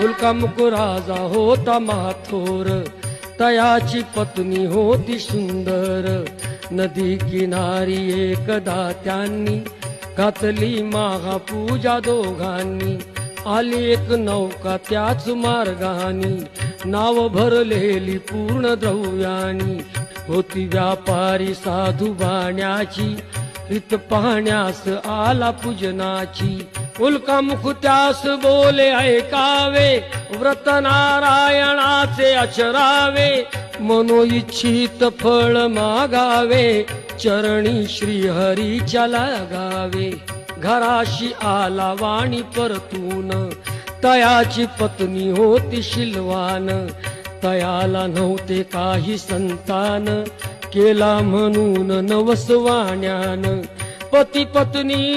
उल्कामुख राजा होता महाथोर, तयाची पत्नी होती सुंदर. नदी किनारी एकदा त्यांनी घातली महापूजा दोघांनी. आली एक नौका त्याच मार्गानी, नाव भरलेली पूर्ण द्रव्यानी. होती व्यापारी साधू बाण्याची, रीत पाहण्यास आला पूजनाची. उल्कामुख त्यास बोले ऐकावे, व्रत नारायणाचे आचरावे. मनो इच्छित फळ मागावे, चरणी श्रीहरीच्या लागावे. घराशी आला वाणी परतून, तयाची पत्नी होती शिलवान. तयाला नव्हते काही संतान, केला म्हणून नवस वाण्यान. पती पत्नी